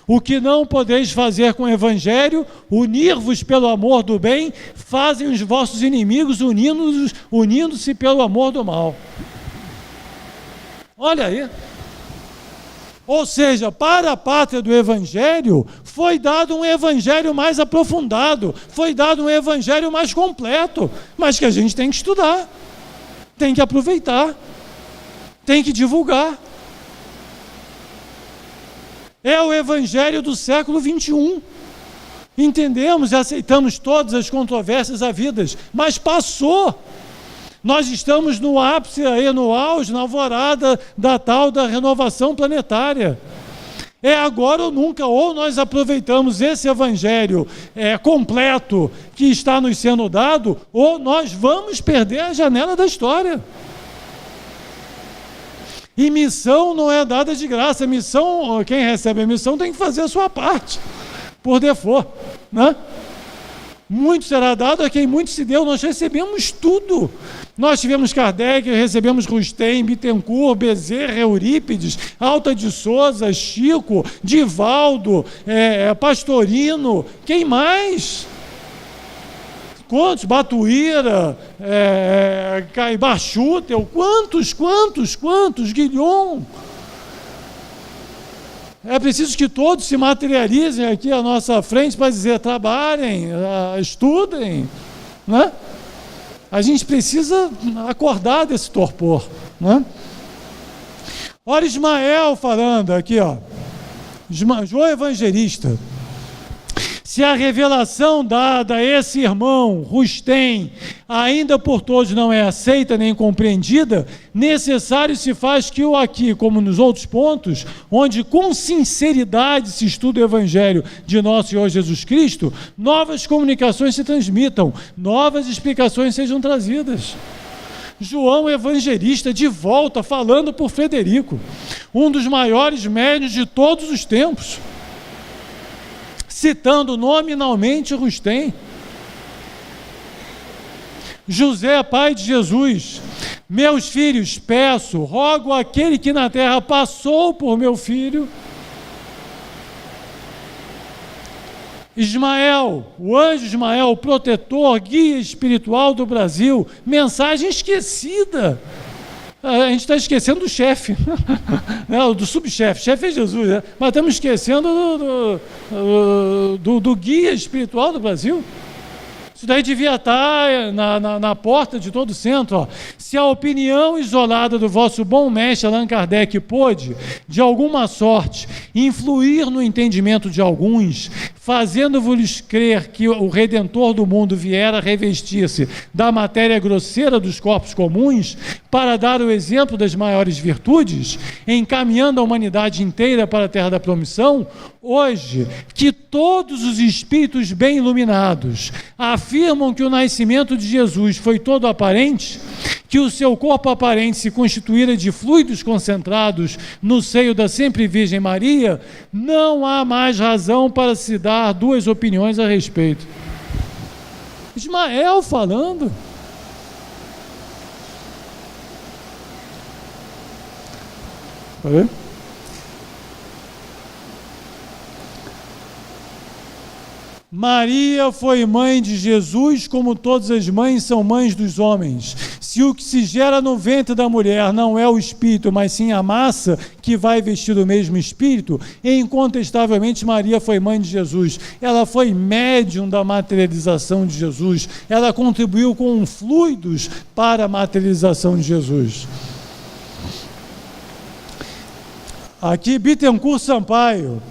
O que não podeis fazer com o Evangelho, unir-vos pelo amor do bem, fazem os vossos inimigos unindo-se pelo amor do mal. Olha aí. Ou seja, para a pátria do Evangelho, foi dado um Evangelho mais aprofundado, foi dado um Evangelho mais completo, mas que a gente tem que estudar, tem que aproveitar, tem que divulgar. É o Evangelho do século XXI. Entendemos e aceitamos todas as controvérsias havidas, mas passou. Nós estamos no ápice, no auge, na alvorada da tal da renovação planetária. É agora ou nunca, ou nós aproveitamos esse Evangelho completo que está nos sendo dado, ou nós vamos perder a janela da história. E missão não é dada de graça. Missão, quem recebe a missão tem que fazer a sua parte, por default, né? Muito será dado a quem muito se deu. Nós recebemos tudo. Nós tivemos Kardec, recebemos Rustem, Bittencourt, Bezerra, Eurípides, Alta de Souza, Chico, Divaldo, Pastorino, quem mais? Quantos? Batuíra, Caibachutel, quantos? Guilhom. É preciso que todos se materializem aqui à nossa frente para dizer, trabalhem, estudem, né? A gente precisa acordar desse torpor, né? Olha Ismael falando aqui, ó. João Evangelista. Se a revelação dada a esse irmão, Rustem, ainda por todos não é aceita nem compreendida, necessário se faz que o aqui, como nos outros pontos, onde com sinceridade se estuda o Evangelho de nosso Senhor Jesus Cristo, novas comunicações se transmitam, novas explicações sejam trazidas. João Evangelista, de volta, falando por Frederico, um dos maiores médiuns de todos os tempos, citando nominalmente Rustem. José, pai de Jesus, meus filhos, peço, rogo àquele que na terra passou por meu filho. Ismael, o anjo Ismael, o protetor, guia espiritual do Brasil, mensagem esquecida. A gente está esquecendo do chefe, do subchefe. Chefe é Jesus, né? Mas estamos esquecendo do guia espiritual do Brasil. Isso daí devia estar na porta de todo o centro. Ó. Se a opinião isolada do vosso bom mestre Allan Kardec pôde, de alguma sorte, influir no entendimento de alguns, fazendo-vos crer que o Redentor do mundo viera revestir-se da matéria grosseira dos corpos comuns, para dar o exemplo das maiores virtudes, encaminhando a humanidade inteira para a terra da promissão, hoje, que todos os espíritos bem iluminados afirmam que o nascimento de Jesus foi todo aparente, que o seu corpo aparente se constituíra de fluidos concentrados no seio da sempre Virgem Maria, não há mais razão para se dar duas opiniões a respeito. Ismael falando. Maria foi mãe de Jesus, como todas as mães são mães dos homens. Se o que se gera no ventre da mulher não é o espírito, mas sim a massa que vai vestir o mesmo espírito, incontestavelmente Maria foi mãe de Jesus. Ela foi médium da materialização de Jesus. Ela contribuiu com fluidos para a materialização de Jesus. Aqui Bittencourt Sampaio,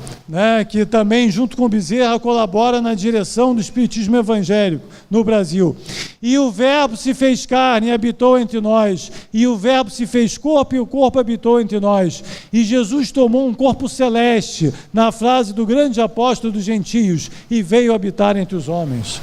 que também, junto com Bezerra, colabora na direção do espiritismo evangélico no Brasil. E o Verbo se fez carne e habitou entre nós, e o Verbo se fez corpo e o corpo habitou entre nós. E Jesus tomou um corpo celeste, na frase do grande apóstolo dos gentios, e veio habitar entre os homens.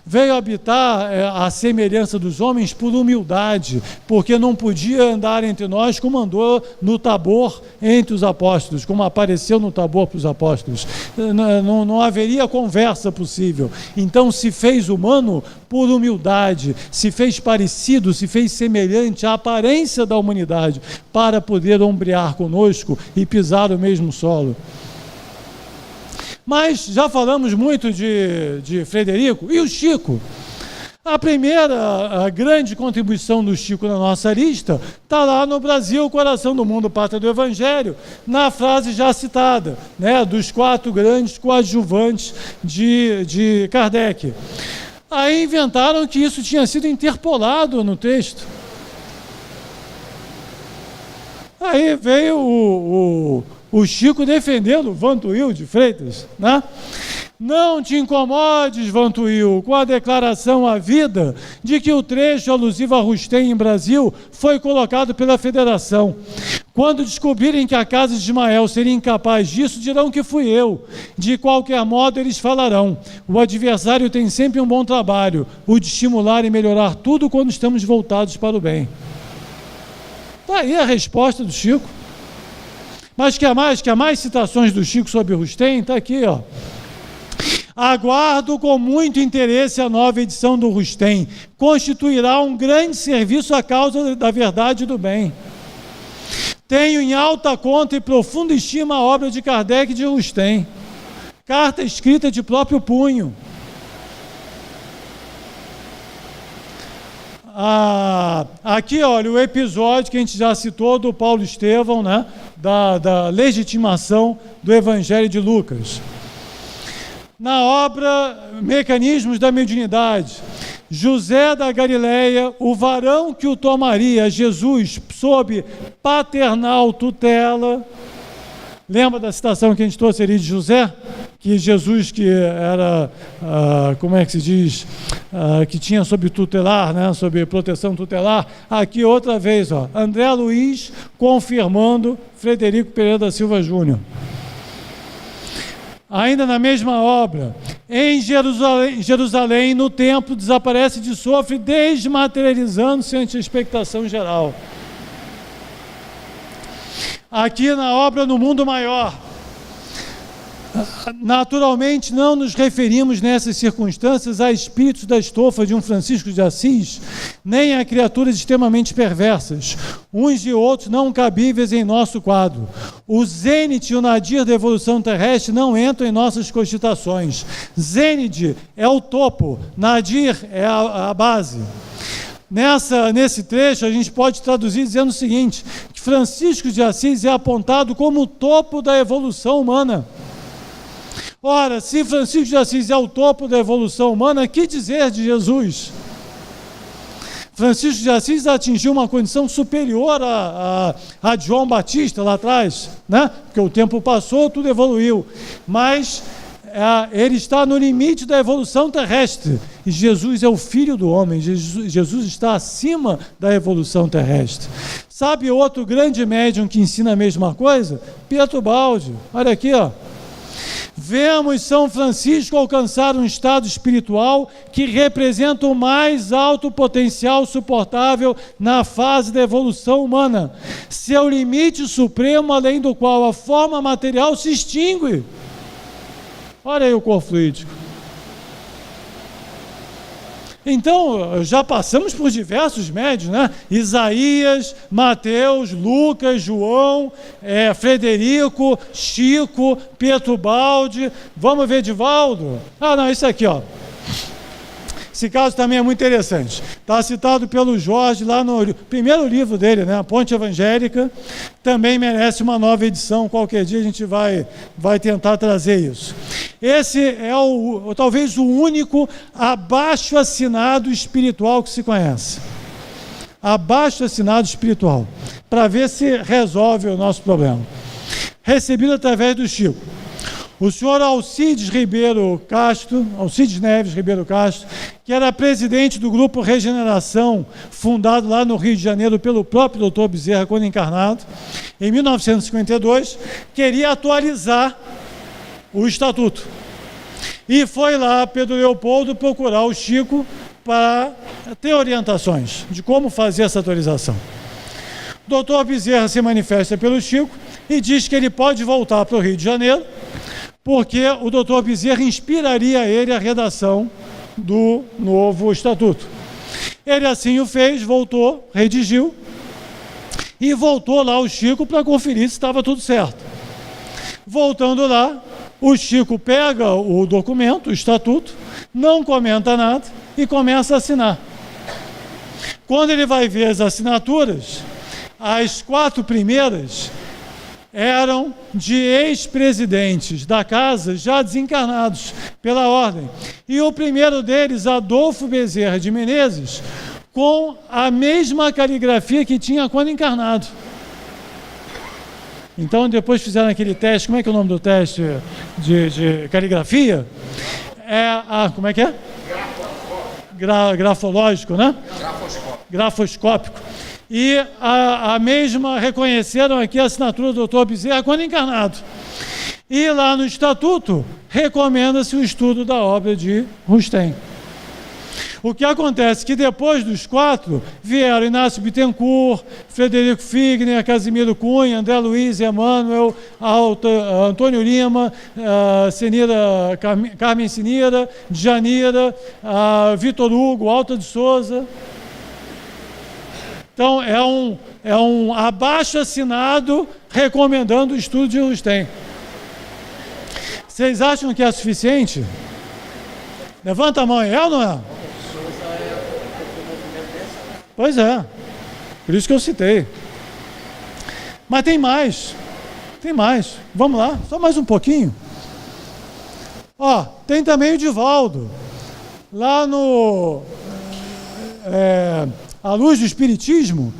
Veio habitar a semelhança dos homens por humildade, porque não podia andar entre nós como andou no Tabor entre os apóstolos, como apareceu no Tabor para os apóstolos. Não haveria conversa possível. Então se fez humano por humildade, se fez parecido, se fez semelhante à aparência da humanidade, para poder ombrear conosco e pisar o mesmo solo. Mas já falamos muito de Frederico e o Chico. A grande contribuição do Chico na nossa lista está lá no Brasil, coração do mundo, pátria do Evangelho, na frase já citada, dos 4 grandes coadjuvantes de Kardec. Aí inventaram que isso tinha sido interpolado no texto. Aí veio o Chico defendendo Vantuil de Freitas, Não te incomodes, Vantuil, com a declaração à vida de que o trecho alusivo a Rustem em Brasil foi colocado pela Federação. Quando descobrirem que a casa de Ismael seria incapaz disso, dirão que fui eu. De qualquer modo, eles falarão. O adversário tem sempre um bom trabalho, o de estimular e melhorar tudo quando estamos voltados para o bem. Está aí a resposta do Chico. Mas quer mais citações do Chico sobre Rustem? Está aqui, ó. Aguardo com muito interesse a nova edição do Rustem. Constituirá um grande serviço à causa da verdade e do bem. Tenho em alta conta e profunda estima a obra de Kardec e de Rustem. Carta escrita de próprio punho. Aqui, olha, o episódio que a gente já citou do Paulo Estevão, da legitimação do Evangelho de Lucas. Na obra Mecanismos da Mediunidade, José da Galileia, o varão que o tomaria, Jesus, sob paternal tutela. Lembra da citação que a gente trouxe ali de José? Que Jesus, que era, como é que se diz, que tinha sob tutelar, sob proteção tutelar. Aqui outra vez, André Luiz confirmando Frederico Pereira da Silva Júnior. Ainda na mesma obra, em Jerusalém, no templo, desaparece de sofre, desmaterializando-se ante a expectação geral. Aqui na obra No Mundo Maior, naturalmente não nos referimos nessas circunstâncias a espíritos da estofa de um Francisco de Assis, nem a criaturas extremamente perversas, uns e outros não cabíveis em nosso quadro. O zênite e o nadir da evolução terrestre não entram em nossas cogitações. Zênite é o topo, nadir é a base. Nesse trecho, a gente pode traduzir dizendo o seguinte, que Francisco de Assis é apontado como o topo da evolução humana. Ora, se Francisco de Assis é o topo da evolução humana, que dizer de Jesus? Francisco de Assis atingiu uma condição superior a de João Batista lá atrás, né? Porque o tempo passou, tudo evoluiu. Mas ele está no limite da evolução terrestre. E Jesus é o Filho do homem. Jesus está acima da evolução terrestre. Sabe outro grande médium que ensina a mesma coisa? Pietro Baldi. Olha aqui, ó. Vemos São Francisco alcançar um estado espiritual que representa o mais alto potencial suportável na fase da evolução humana. Seu limite supremo, além do qual a forma material se extingue. Olha aí o corpo fluídico. Então, já passamos por diversos médios, né? Isaías, Mateus, Lucas, João, Frederico, Chico, Pietro Baldi. Vamos ver Divaldo? Ah, não, isso aqui, ó. Esse caso também é muito interessante. Está citado pelo Jorge lá no primeiro livro dele, né? A Ponte Evangélica. Também merece uma nova edição. Qualquer dia a gente vai tentar trazer isso. Esse é talvez o único abaixo-assinado espiritual que se conhece. Abaixo-assinado espiritual. Para ver se resolve o nosso problema. Recebido através do Chico. O senhor Alcides Neves Ribeiro Castro, que era presidente do Grupo Regeneração, fundado lá no Rio de Janeiro pelo próprio Dr. Bezerra, quando encarnado, em 1952, queria atualizar o Estatuto. E foi lá Pedro Leopoldo procurar o Chico para ter orientações de como fazer essa atualização. O Dr. Bezerra se manifesta pelo Chico e diz que ele pode voltar para o Rio de Janeiro, porque o doutor Bezerra inspiraria ele a redação do novo estatuto. Ele assim o fez, voltou, redigiu, e voltou lá o Chico para conferir se estava tudo certo. Voltando lá, o Chico pega o documento, o estatuto, não comenta nada e começa a assinar. Quando ele vai ver as assinaturas, as 4 primeiras eram de ex-presidentes da casa já desencarnados pela ordem. E o primeiro deles, Adolfo Bezerra de Menezes, com a mesma caligrafia que tinha quando encarnado. Então, depois fizeram aquele teste, como é que é o nome do teste de caligrafia? Como é que é? Grafológico, né? Grafoscópico. E a mesma reconheceram aqui a assinatura do Dr. Bezerra quando encarnado. E lá no Estatuto, recomenda-se o estudo da obra de Rustem. O que acontece é que depois dos 4, vieram Inácio Bittencourt, Frederico Figner, Casimiro Cunha, André Luiz, Emmanuel, Antônio Lima, Carmen Sinira, Djanira, Vitor Hugo, Alta de Souza. Então, é um abaixo-assinado recomendando o estudo de Rustem. Vocês acham que é suficiente? Levanta a mão, é ou não é? Pois é, por isso que eu citei. Mas tem mais. Vamos lá, só mais um pouquinho. Tem também o Divaldo. Lá no... A Luz do Espiritismo,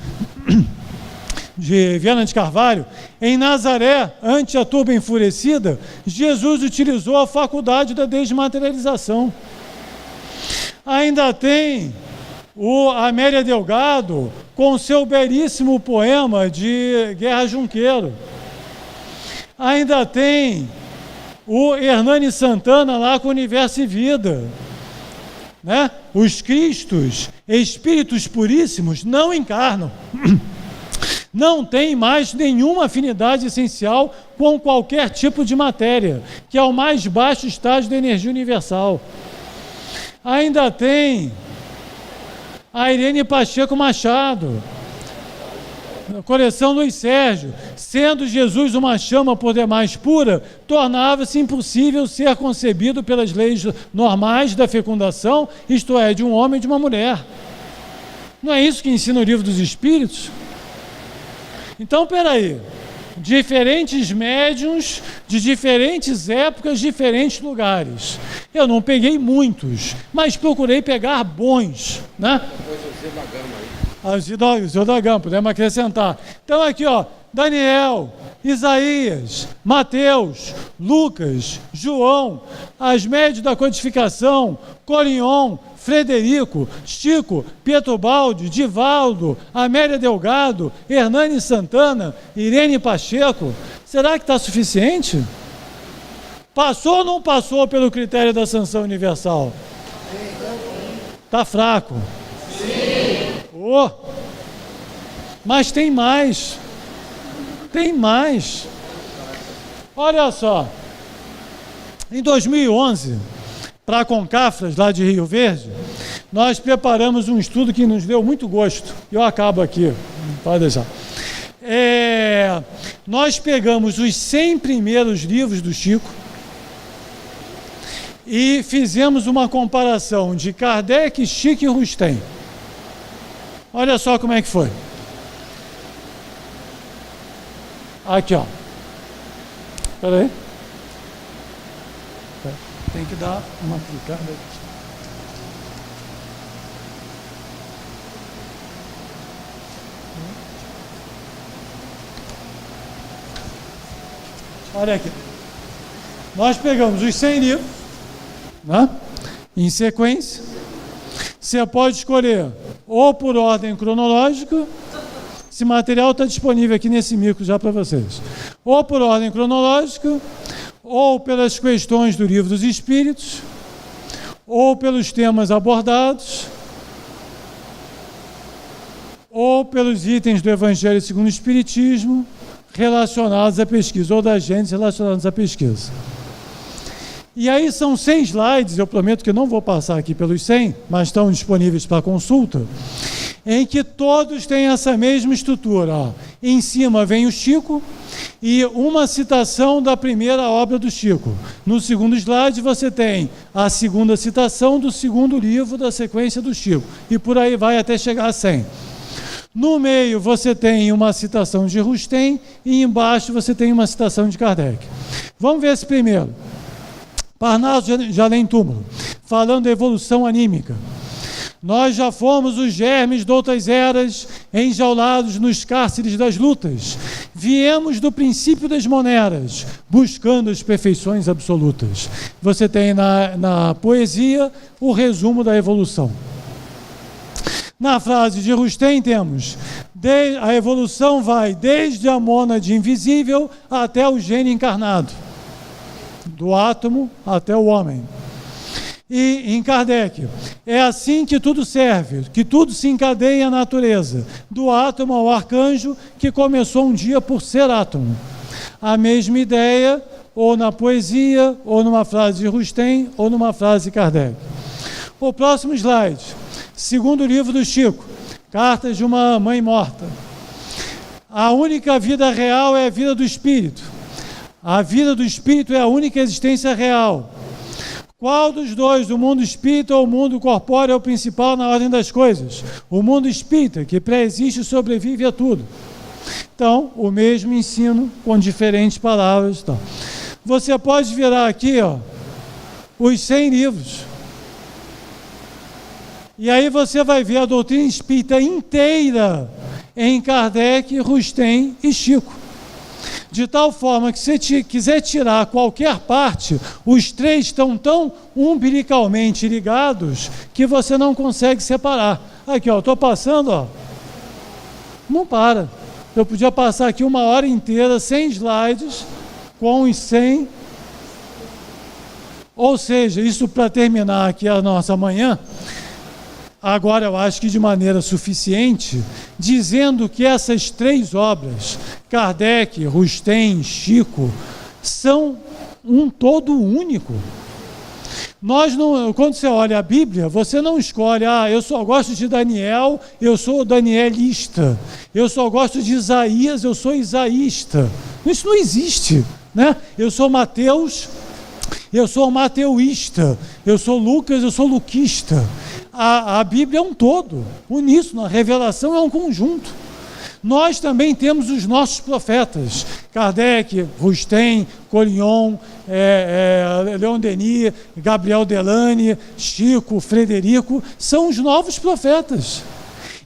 de Viana de Carvalho, em Nazaré, ante a turba enfurecida, Jesus utilizou a faculdade da desmaterialização. Ainda tem Amélia Delgado, com seu belíssimo poema de Guerra Junqueiro. Ainda tem o Hernani Santana lá com Universo e Vida. Né? Os Cristos, espíritos puríssimos, não encarnam. Não tem mais nenhuma afinidade essencial com qualquer tipo de matéria, que é o mais baixo estágio da energia universal. Ainda tem a Irene Pacheco Machado, coleção Luiz Sérgio, sendo Jesus uma chama por demais pura, tornava-se impossível ser concebido pelas leis normais da fecundação, isto é, de um homem e de uma mulher. Não é isso que ensina o Livro dos Espíritos? Então, peraí, diferentes médiuns de diferentes épocas, diferentes lugares. Eu não peguei muitos, mas procurei pegar bons, né? O Senhor da Gama, podemos acrescentar. Então aqui, ó, Daniel, Isaías, Mateus, Lucas, João, Asmédio da Codificação, Corion, Frederico, Chico, Pietrobaldi, Divaldo, Amélia Delgado, Hernani Santana, Irene Pacheco. Será que está suficiente? Passou ou não passou pelo critério da sanção universal? Está fraco. Oh, mas tem mais. Tem mais. Olha só. Em 2011, para a Concafras, lá de Rio Verde, nós preparamos um estudo que nos deu muito gosto. Eu acabo aqui, pode deixar. Nós pegamos os 100 primeiros livros do Chico e fizemos uma comparação de Kardec, Chico e Rustem. Olha só como é que foi. Aqui, ó. Espera aí. Tem que dar uma clicada aqui. Olha aqui. Nós pegamos os 100 livros, né? Em sequência. Você pode escolher ou por ordem cronológica. Esse material está disponível aqui nesse micro já para vocês. Ou por ordem cronológica, ou pelas questões do Livro dos Espíritos, ou pelos temas abordados, ou pelos itens do Evangelho segundo o Espiritismo relacionados à pesquisa, ou das gentes relacionadas à pesquisa. E aí são 100 slides, eu prometo que eu não vou passar aqui pelos 100, mas estão disponíveis para consulta, em que todos têm essa mesma estrutura. Ó. Em cima vem o Chico e uma citação da primeira obra do Chico. No segundo slide você tem a segunda citação do segundo livro da sequência do Chico. E por aí vai até chegar a 100. No meio você tem uma citação de Rustem e embaixo você tem uma citação de Kardec. Vamos ver esse primeiro. Parnaso de Além Túmulo, falando da evolução anímica. Nós já fomos os germes de outras eras, enjaulados nos cárceres das lutas. Viemos do princípio das moneras, buscando as perfeições absolutas. Você tem na poesia o resumo da evolução. Na frase de Rustem temos: a evolução vai desde a mônade invisível até o gênio encarnado, do átomo até o homem. E em Kardec, é assim que tudo serve, que tudo se encadeia à natureza, do átomo ao arcanjo, que começou um dia por ser átomo. A mesma ideia, ou na poesia, ou numa frase de Rustem, ou numa frase de Kardec. O próximo slide, segundo livro do Chico, Cartas de uma Mãe Morta. A única vida real é a vida do espírito. A vida do espírito é a única existência real. Qual dos dois, o mundo espírita ou o mundo corpóreo, é o principal na ordem das coisas? O mundo espírita, que pré-existe e sobrevive a tudo. Então, o mesmo ensino com diferentes palavras. Então, você pode virar aqui, ó, os 100 livros. E aí você vai ver a doutrina espírita inteira em Kardec, Rustem e Chico. De tal forma que se você quiser tirar qualquer parte, os três estão tão umbilicalmente ligados que você não consegue separar. Aqui, ó, estou passando, ó. Não para. Eu podia passar aqui uma hora inteira, 100 slides, com os 100. Ou seja, isso para terminar aqui a nossa manhã. Agora eu acho que de maneira suficiente, dizendo que essas 3 obras, Kardec, Rustem, Chico, são um todo único. Nós não, quando você olha a Bíblia, você não escolhe, eu só gosto de Daniel, eu sou danielista. Eu só gosto de Isaías, eu sou isaísta. Isso não existe, né? Eu sou Mateus, eu sou mateuísta. Eu sou Lucas, eu sou luquista. A Bíblia é um todo, uníssono, a revelação é um conjunto. Nós também temos os nossos profetas, Kardec, Rustem, Corion, Leon Denis, Gabriel Delany, Chico, Frederico, são os novos profetas.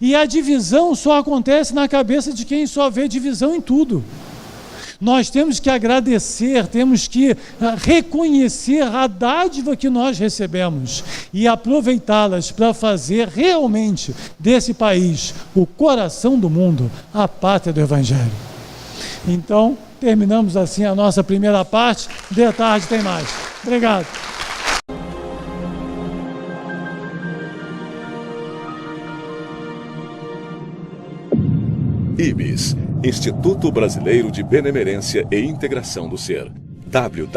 E a divisão só acontece na cabeça de quem só vê divisão em tudo. Nós temos que agradecer, temos que reconhecer a dádiva que nós recebemos e aproveitá-las para fazer realmente desse país o coração do mundo, a pátria do Evangelho. Então, terminamos assim a nossa primeira parte. De tarde tem mais. Obrigado. IBS, Instituto Brasileiro de Benemerência e Integração do Ser. www.ibis.org